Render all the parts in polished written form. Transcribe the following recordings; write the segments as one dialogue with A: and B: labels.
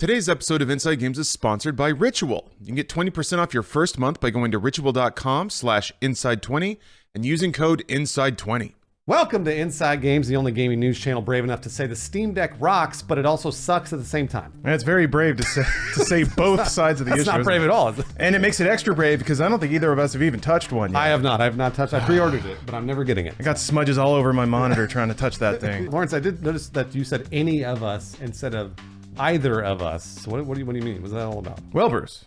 A: Today's episode of Inside Games is sponsored by Ritual. You can get 20% off your first month by going to ritual.com/inside20 and using code INSIDE20.
B: Welcome to Inside Games, the only gaming news channel brave enough to say the Steam Deck rocks, but it also sucks at the same time.
C: And it's very brave to say both sides of the issue.
B: It's not brave at all.
C: And it makes it extra brave because I don't think either of us have even touched one yet.
B: I have not touched. I pre-ordered it, but I'm never getting it.
C: I got smudges all over my monitor trying to touch that thing.
B: Lawrence, I did notice that you said any of us instead of either of us. So what do you mean? What's that all about?
C: Well, Bruce,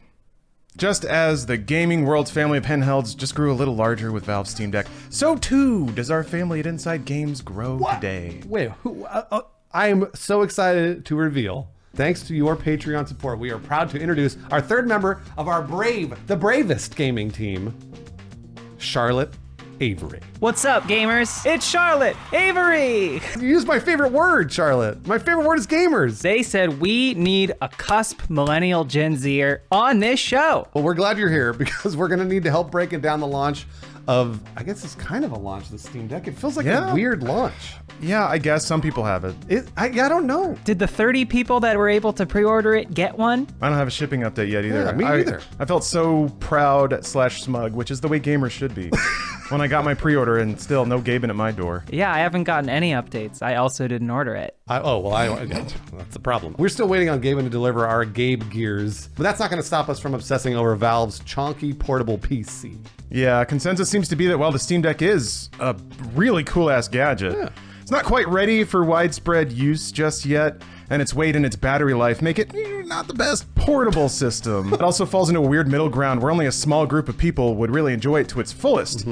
C: just as the gaming world's family of handhelds just grew a little larger with Valve's Steam Deck, so too does our family at Inside Games grow today.
B: Wait, I am so excited to reveal, thanks to your Patreon support, we are proud to introduce our third member of our the bravest gaming team, Charlotte Avery.
D: What's up, gamers? It's Charlotte Avery!
B: You used my favorite word, Charlotte. My favorite word is gamers.
D: They said we need a cusp millennial Gen Zer on this show.
B: Well, we're glad you're here because we're going to need to help breaking down the launch of, I guess it's kind of a launch of the Steam Deck. It feels like a weird launch.
C: Yeah, I guess some people have it.
B: I don't know.
D: Did the 30 people that were able to pre-order it get one?
C: I don't have a shipping update yet either.
B: Yeah, me neither.
C: I felt so proud/smug, which is the way gamers should be, when I got my pre-order and still no Gaben at my door.
D: Yeah, I haven't gotten any updates. I also didn't order it.
B: That's the problem. We're still waiting on Gaben to deliver our Gabe gears, but that's not going to stop us from obsessing over Valve's chonky portable PC.
C: Yeah, consensus seems to be that while the Steam Deck is a really cool-ass gadget, it's not quite ready for widespread use just yet, and its weight and its battery life make it not the best portable system. It also falls into a weird middle ground where only a small group of people would really enjoy it to its fullest.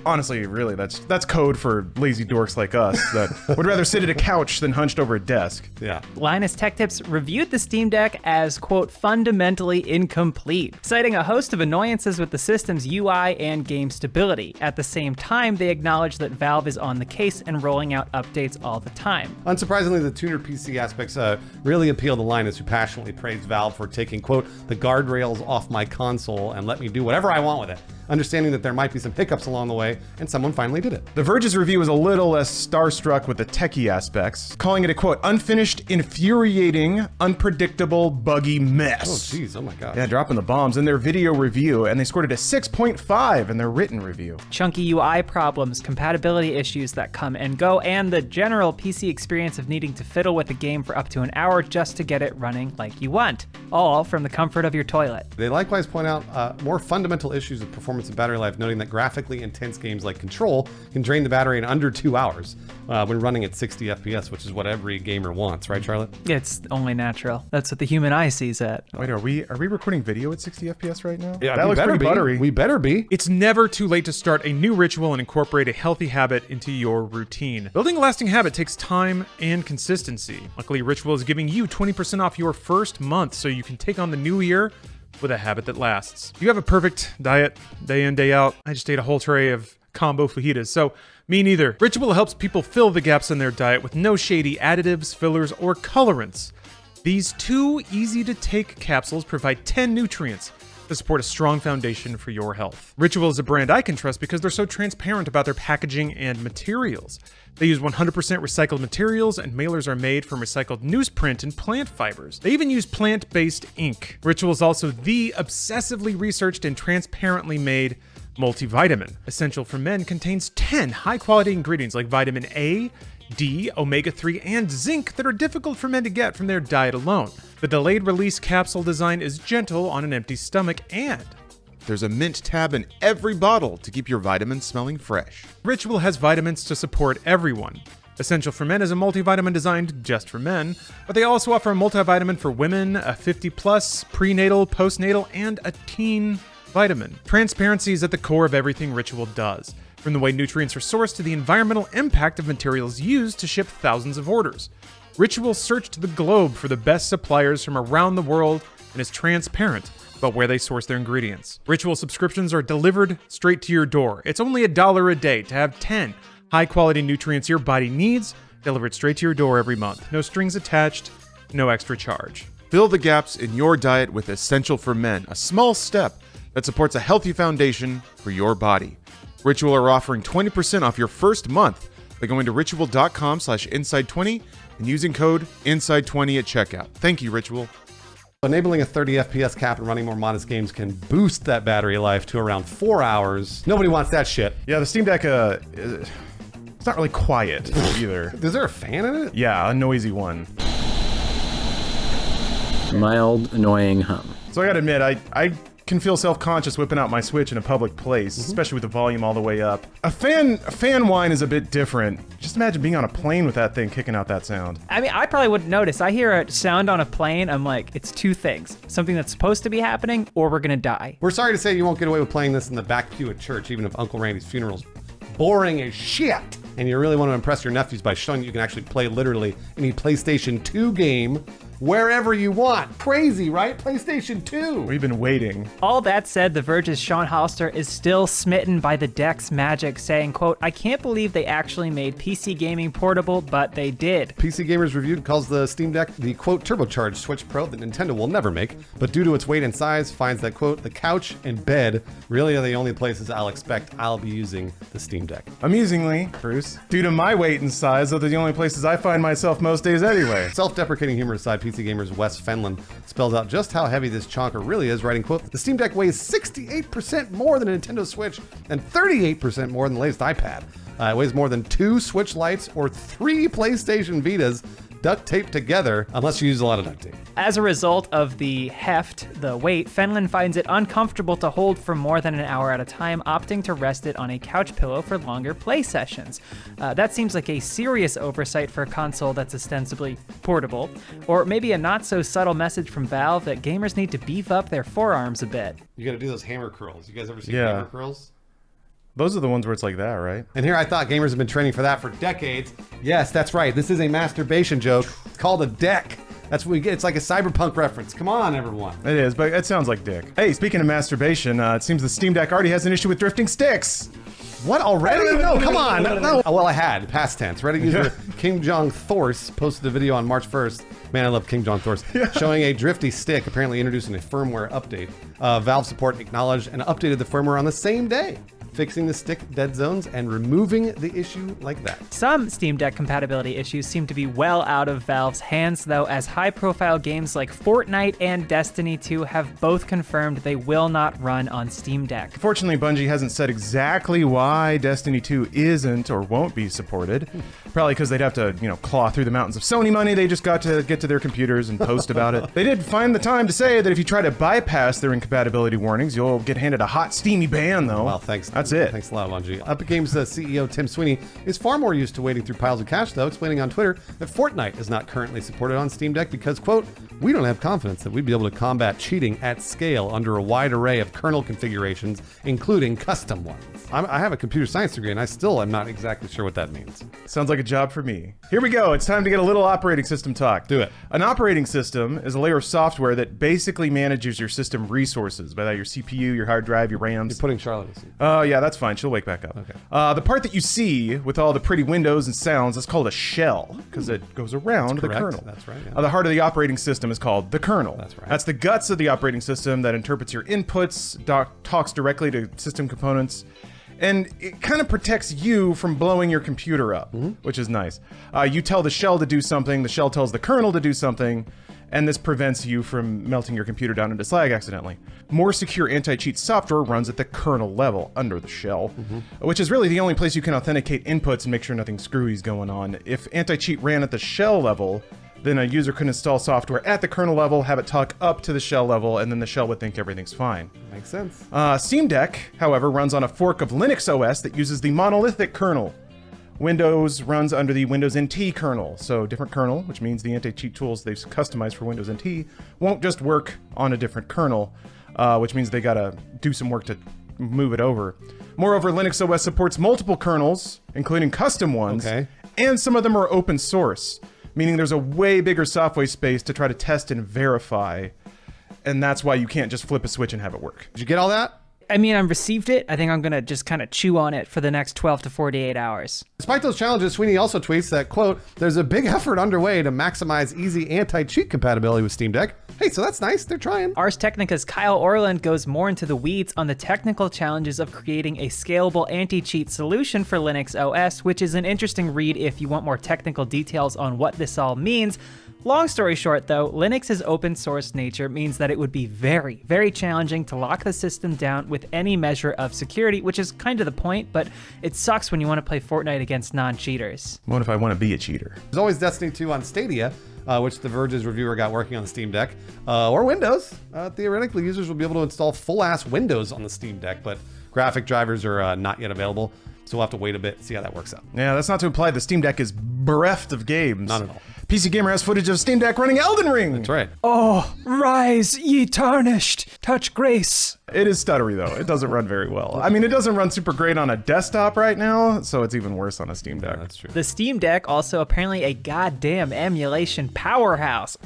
C: Honestly, really, that's code for lazy dorks like us that would rather sit at a couch than hunched over a desk.
B: Yeah.
D: Linus Tech Tips reviewed the Steam Deck as, quote, fundamentally incomplete, citing a host of annoyances with the system's UI and game stability. At the same time, they acknowledge that Valve is on the case and rolling out updates all the time.
B: Unsurprisingly, the tuner PC aspects really appeal to Linus, who passionately praised Valve for taking, quote, the guardrails off my console and let me do whatever I want with it, understanding that there might be some hiccups along the way, and someone finally did it.
C: The Verge's review is a little less starstruck with the techie aspects, calling it a, quote, unfinished, infuriating, unpredictable, buggy mess.
B: Oh, jeez, oh my gosh.
C: Yeah, dropping the bombs in their video review, and they scored it a 6.5 in their written review.
D: Chunky UI problems, compatibility issues that come and go, and the general PC experience of needing to fiddle with a game for up to an hour just to get it running like you want. All from the comfort of your toilet.
B: They likewise point out more fundamental issues with performance and battery life, noting that graphically intense games like Control can drain the battery in under 2 hours when running at 60 FPS, which is what every gamer wants, right, Charlotte?
D: It's only natural. That's what the human eye sees at.
C: Wait, are we recording video at 60 FPS right now?
B: Yeah,
C: that looks pretty buttery.
B: We better be.
E: It's never too late to start a new ritual and incorporate a healthy habit into your routine. Building a lasting habit takes time and consistency. Luckily, Ritual is giving you 20% off your first month so you can take on the new year with a habit that lasts. You have a perfect diet, day in, day out. I just ate a whole tray of combo fajitas, so me neither. Ritual helps people fill the gaps in their diet with no shady additives, fillers, or colorants. These 2 easy-to-take capsules provide 10 nutrients to support a strong foundation for your health. Ritual is a brand I can trust because they're so transparent about their packaging and materials. They use 100% recycled materials, and mailers are made from recycled newsprint and plant fibers. They even use plant-based ink. Ritual is also the obsessively researched and transparently made multivitamin. Essential for Men contains 10 high-quality ingredients like vitamin A, D, omega-3, and zinc that are difficult for men to get from their diet alone. The delayed-release capsule design is gentle on an empty stomach, and
A: There's a mint tab in every bottle to keep your vitamins smelling fresh.
E: Ritual has vitamins to support everyone. Essential for Men is a multivitamin designed just for men, but they also offer a multivitamin for women, a 50+, prenatal, postnatal, and a teen vitamin. Transparency is at the core of everything Ritual does, from the way nutrients are sourced to the environmental impact of materials used to ship thousands of orders. Ritual searched the globe for the best suppliers from around the world and is transparent about where they source their ingredients. Ritual subscriptions are delivered straight to your door. It's only $1 a day to have 10 high-quality nutrients your body needs delivered straight to your door every month. No strings attached, no extra charge.
A: Fill the gaps in your diet with Essential for Men, a small step that supports a healthy foundation for your body. Ritual are offering 20% off your first month by going to ritual.com/inside20 and using code inside20 at checkout. Thank you, Ritual.
B: Enabling a 30 FPS cap and running more modest games can boost that battery life to around 4 hours. Nobody wants that shit.
C: Yeah, the Steam Deck, it's not really quiet either.
B: Is there a fan in it?
C: Yeah, a noisy one.
F: Mild, annoying hum.
C: So I gotta admit, I can feel self-conscious whipping out my Switch in a public place, especially with the volume all the way up. A fan whine is a bit different. Just imagine being on a plane with that thing kicking out that sound.
D: I mean, I probably wouldn't notice. I hear a sound on a plane, I'm like, it's two things. Something that's supposed to be happening, or we're gonna die.
B: We're sorry to say you won't get away with playing this in the back pew at church, even if Uncle Randy's funeral's boring as shit. And you really want to impress your nephews by showing you can actually play literally any PlayStation 2 game wherever you want. Crazy, right? PlayStation 2.
C: We've been waiting.
D: All that said, The Verge's Sean Hollister is still smitten by the deck's magic, saying, quote, I can't believe they actually made PC gaming portable, but they did.
B: PC Gamers Reviewed calls the Steam Deck the, quote, turbocharged Switch Pro that Nintendo will never make, but due to its weight and size, finds that, quote, the couch and bed really are the only places I'll expect I'll be using the Steam Deck.
C: Amusingly, Bruce, due to my weight and size, those are the only places I find myself most days anyway.
B: Self-deprecating humor aside, PC Gamer's Wes Fenlon spells out just how heavy this chonker really is, writing, quote, the Steam Deck weighs 68% more than a Nintendo Switch and 38% more than the latest iPad. It weighs more than 2 Switch Lites or 3 PlayStation Vitas duct taped together, unless you use a lot of duct tape.
D: As a result of the heft, the weight, Fenlon finds it uncomfortable to hold for more than an hour at a time, opting to rest it on a couch pillow for longer play sessions. That seems like a serious oversight for a console that's ostensibly portable, or maybe a not so subtle message from Valve that gamers need to beef up their forearms a bit.
B: You gotta do those hammer curls. You guys ever see
C: Yeah.
B: hammer curls?
C: Those are the ones where it's like that, right?
B: And here I thought gamers have been training for that for decades. Yes, that's right. This is a masturbation joke. It's called a deck. That's what we get. It's like a cyberpunk reference. Come on, everyone.
C: It is, but it sounds like dick. Hey, speaking of masturbation, it seems the Steam Deck already has an issue with drifting sticks.
B: What, already? No, come on. No. Oh, well, I had. Past tense. Reddit user King Jong Thorse posted a video on March 1st. Man, I love King Jong Thorse. Showing a drifty stick, apparently introducing a firmware update. Valve support acknowledged and updated the firmware on the same day, fixing the stick dead zones and removing the issue like that.
D: Some Steam Deck compatibility issues seem to be well out of Valve's hands, though, as high-profile games like Fortnite and Destiny 2 have both confirmed they will not run on Steam Deck.
C: Fortunately, Bungie hasn't said exactly why Destiny 2 isn't or won't be supported. Probably because they'd have to, claw through the mountains of Sony money they just got to get to their computers and post about it. They did find the time to say that if you try to bypass their incompatibility warnings, you'll get handed a hot, steamy ban, though.
B: Well, thanks.
C: That's it.
B: Thanks a lot, Bungie. Epic Games CEO Tim Sweeney is far more used to wading through piles of cash, though, explaining on Twitter that Fortnite is not currently supported on Steam Deck because, quote, we don't have confidence that we'd be able to combat cheating at scale under a wide array of kernel configurations, including custom ones. I have a computer science degree, and I still am not exactly sure what that means.
C: Sounds like a job for me. Here we go. It's time to get a little operating system talk.
B: Do it.
C: An operating system is a layer of software that basically manages your system resources, by that your CPU, your hard drive, your RAMs.
B: You're putting Charlotte to sleep.
C: Oh, yeah, that's fine. She'll wake back up.
B: Okay.
C: The part that you see with all the pretty windows and sounds is called a shell because it goes around the
B: correct.
C: kernel.
B: That's right, yeah.
C: The heart of the operating system is called the kernel.
B: That's right.
C: That's the guts of the operating system that interprets your inputs, talks directly to system components, and it kind of protects you from blowing your computer up, which is nice. You tell the shell to do something, the shell tells the kernel to do something, and this prevents you from melting your computer down into slag accidentally. More secure anti-cheat software runs at the kernel level, under the shell, which is really the only place you can authenticate inputs and make sure nothing screwy's going on. If anti-cheat ran at the shell level, then a user could install software at the kernel level, have it talk up to the shell level, and then the shell would think everything's fine.
B: Makes sense.
C: Steam Deck, however, runs on a fork of Linux OS that uses the monolithic kernel. Windows runs under the Windows NT kernel, so different kernel, which means the anti-cheat tools they've customized for Windows NT won't just work on a different kernel, which means they gotta do some work to move it over. Moreover, Linux OS supports multiple kernels, including custom ones, and some of them are open source, meaning there's a way bigger software space to try to test and verify, and that's why you can't just flip a switch and have it work.
B: Did you get all that?
D: I mean, I received it. I think I'm going to just kind of chew on it for the next 12 to 48 hours.
B: Despite those challenges, Sweeney also tweets that, quote, there's a big effort underway to maximize easy anti-cheat compatibility with Steam Deck. Hey, so that's nice. They're trying.
D: Ars Technica's Kyle Orland goes more into the weeds on the technical challenges of creating a scalable anti-cheat solution for Linux OS, which is an interesting read if you want more technical details on what this all means. Long story short, though, Linux's open source nature means that it would be very, very challenging to lock the system down with any measure of security, which is kind of the point, but it sucks when you want to play Fortnite against non-cheaters.
C: What if I want to be a cheater?
B: There's always Destiny 2 on Stadia, which The Verge's reviewer got working on the Steam Deck, or Windows. Theoretically, users will be able to install full-ass Windows on the Steam Deck, but graphic drivers are not yet available, so we'll have to wait a bit and see how that works out.
C: Yeah, that's not to imply the Steam Deck is bereft of games.
B: Not at all.
C: PC Gamer has footage of Steam Deck running Elden Ring.
B: That's right.
D: Oh, rise, ye tarnished, touch grace.
C: It is stuttery though. It doesn't run very well. I mean, it doesn't run super great on a desktop right now, so it's even worse on a Steam Deck.
B: Yeah, that's true.
D: The Steam Deck also apparently a goddamn emulation powerhouse.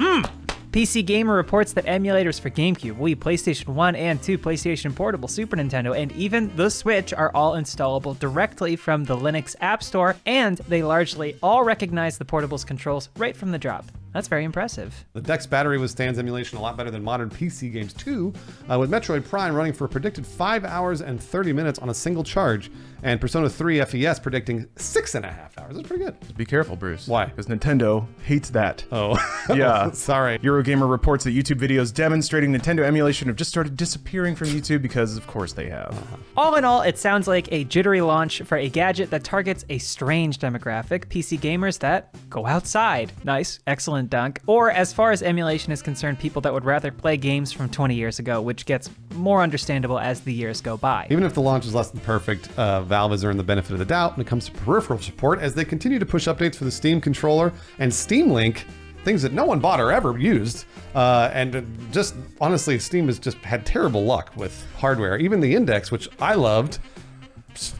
D: PC Gamer reports that emulators for GameCube, Wii, PlayStation 1 and 2, PlayStation Portable, Super Nintendo, and even the Switch are all installable directly from the Linux App Store, and they largely all recognize the portable's controls right from the drop. That's very impressive.
B: The Deck's battery withstands emulation a lot better than modern PC games too, with Metroid Prime running for a predicted 5 hours and 30 minutes on a single charge, and Persona 3 FES predicting 6.5 hours. That's pretty good.
C: Be careful, Bruce.
B: Why?
C: Because Nintendo hates that.
B: Oh,
C: Yeah.
B: Sorry.
C: Eurogamer reports that YouTube videos demonstrating Nintendo emulation have just started disappearing from YouTube because, of course, they have.
D: All in all, it sounds like a jittery launch for a gadget that targets a strange demographic, PC gamers that go outside. Nice, excellent dunk. Or as far as emulation is concerned, people that would rather play games from 20 years ago, which gets more understandable as the years go by.
B: Even if the launch is less than perfect, Valve has earned the benefit of the doubt when it comes to peripheral support as they continue to push updates for the Steam controller and Steam Link, things that no one bought or ever used. And just honestly, Steam has just had terrible luck with hardware. Even the Index, which I loved,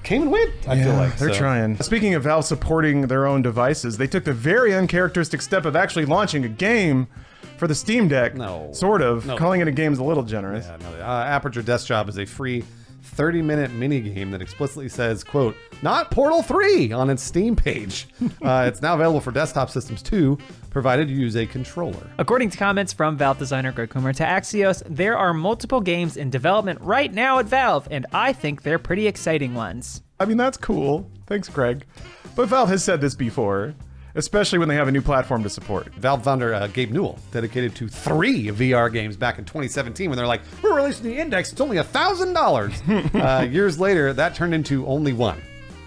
B: came and went, I feel like.
C: They're
B: So-
C: trying. Speaking of Valve supporting their own devices, they took the very uncharacteristic step of actually launching a game for the Steam Deck.
B: No.
C: Sort of.
B: No.
C: Calling it a game is a little generous.
B: Yeah, no, Aperture Desk Job is a free 30-minute mini game that explicitly says, quote, not Portal 3 on its Steam page. It's now available for desktop systems too, provided you use a controller.
D: According to comments from Valve designer Greg Coomer to Axios, there are multiple games in development right now at Valve, and I think they're pretty exciting ones.
C: I mean, that's cool. Thanks, Greg. But Valve has said this before, especially when they have a new platform to support.
B: Valve founder Gabe Newell dedicated to 3 VR games back in 2017 when they're like, we're releasing the Index, it's only $1,000. Years later, that turned into only one.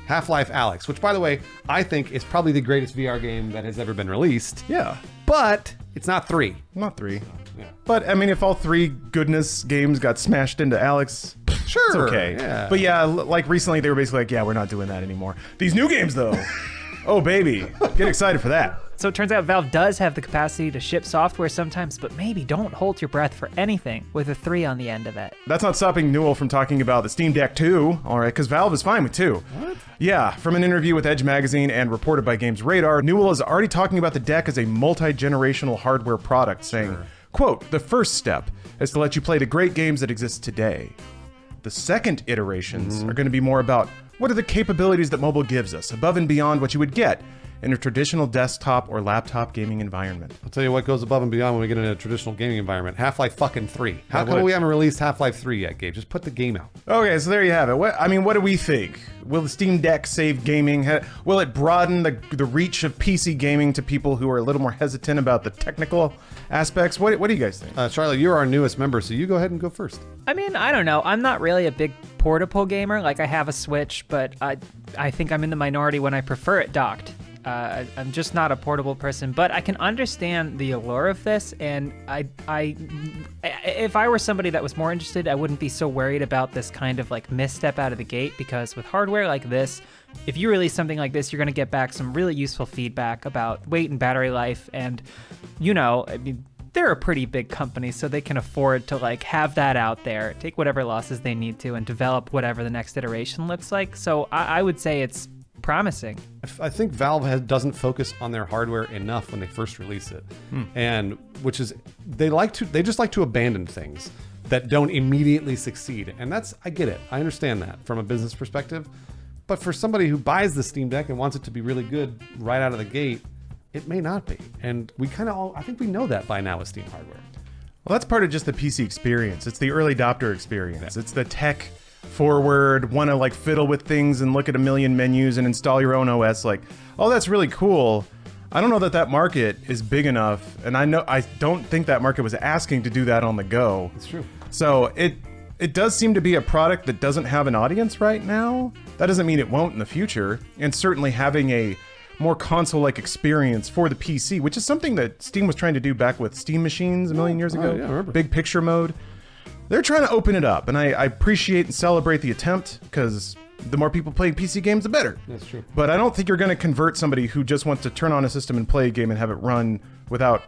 B: Half-Life Alyx, which by the way, I think is probably the greatest VR game that has ever been released.
C: Yeah.
B: But it's not 3.
C: Not 3.
B: Yeah.
C: But, I mean, if all 3 goodness games got smashed into Alex,
B: Sure.
C: it's okay.
B: Yeah.
C: But yeah, like recently they were basically like, yeah, we're not doing that anymore. These new games, though. Oh, baby. Get excited for that.
D: So it turns out Valve does have the capacity to ship software sometimes, but maybe don't hold your breath for anything with a 3 on the end of it.
C: That's not stopping Newell from talking about the Steam Deck 2, all right, because Valve is fine with 2. What? Yeah, from an interview with Edge Magazine and reported by Games Radar, Newell is already talking about the Deck as a multi-generational hardware product, saying, quote, the first step is to let you play the great games that exist today. The second iterations are going to be more about what are the capabilities that mobile gives us, above and beyond what you would get in a traditional desktop or laptop gaming environment.
B: I'll tell you what goes above and beyond when we get in a traditional gaming environment. Half-Life fucking 3. How
C: That
B: come
C: would.
B: we haven't released Half-Life 3 yet, Gabe? Just put the game out.
C: Okay, so there you have it. What do we think? Will the Steam Deck save gaming? Will it broaden the reach of PC gaming to people who are a little more hesitant about the technical aspects? What do you guys think?
B: Charlotte, you're our newest member, so you go ahead and go first.
D: I mean, I don't know. I'm not really a big portable gamer. Like, I have a Switch, but I think I'm in the minority when I prefer it docked. I'm just not a portable person, but I can understand the allure of this, and if I were somebody that was more interested, I wouldn't be so worried about this kind of like misstep out of the gate, because with hardware like this, if you release something like this, you're going to get back some really useful feedback about weight and battery life, and I mean, they're a pretty big company, so they can afford to like have that out there, take whatever losses they need to, and develop whatever the next iteration looks like. So I would say it's promising.
B: I think Valve doesn't focus on their hardware enough when they first release it, and which is they just like to abandon things. that don't immediately succeed. And I get it. I understand that from a business perspective. But for somebody who buys the Steam Deck and wants it to be really good right out of the gate, it may not be. And we I think we know that by now with Steam hardware.
C: Well, that's part of just the PC experience. It's the early adopter experience. It's the tech forward, want to like fiddle with things and look at a million menus and install your own OS. Like, oh, that's really cool. I don't know that market is big enough. And I don't think that market was asking to do that on the go.
B: It's true.
C: So it does seem to be a product that doesn't have an audience right now. That doesn't mean it won't in the future. And certainly having a more console-like experience for the PC, which is something that Steam was trying to do back with Steam machines a million years ago.
B: Yeah, I remember.
C: Big picture mode. They're trying to open it up, and I appreciate and celebrate the attempt, because the more people play PC games, the better.
B: That's true.
C: But I don't think you're going to convert somebody who just wants to turn on a system and play a game and have it run without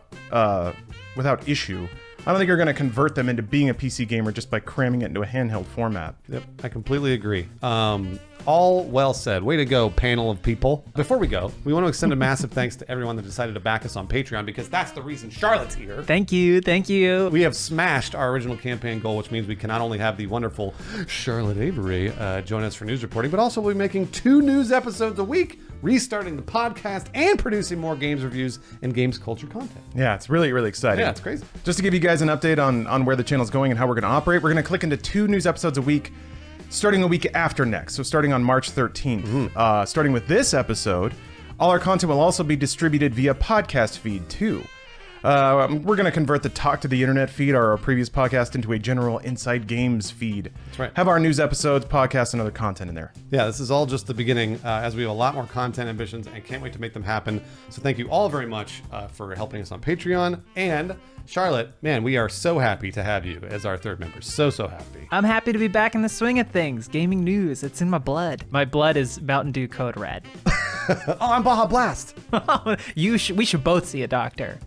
C: issue. I don't think you're going to convert them into being a PC gamer just by cramming it into a handheld format.
B: Yep, I completely agree. All well said. Way to go, panel of people. Before we go, we want to extend a massive thanks to everyone that decided to back us on Patreon, because that's the reason Charlotte's here.
D: Thank you. Thank you.
B: We have smashed our original campaign goal, which means we can not only have the wonderful Charlotte Avery join us for news reporting, but also we'll be making 2 news episodes a week, restarting the podcast, and producing more games reviews and games culture content.
C: Yeah, it's really, really exciting.
B: Yeah, it's crazy.
C: Just to give you guys an update on where the channel's going and how we're going to operate, we're going to click into 2 news episodes a week, starting the week after next. So starting on March 13th. Starting with this episode, all our content will also be distributed via podcast feed too. We're going to convert the Talk to the Internet feed, our previous podcast, into a general Inside Games feed.
B: That's right.
C: Have our news episodes, podcasts, and other content in there.
B: Yeah, this is all just the beginning, as we have a lot more content ambitions and can't wait to make them happen. So thank you all very much for helping us on Patreon. And Charlotte, man, we are so happy to have you as our 3rd member. So happy.
D: I'm happy to be back in the swing of things. Gaming news, it's in my blood. My blood is Mountain Dew Code Red.
B: Oh, I'm Baja Blast.
D: We should both see a doctor.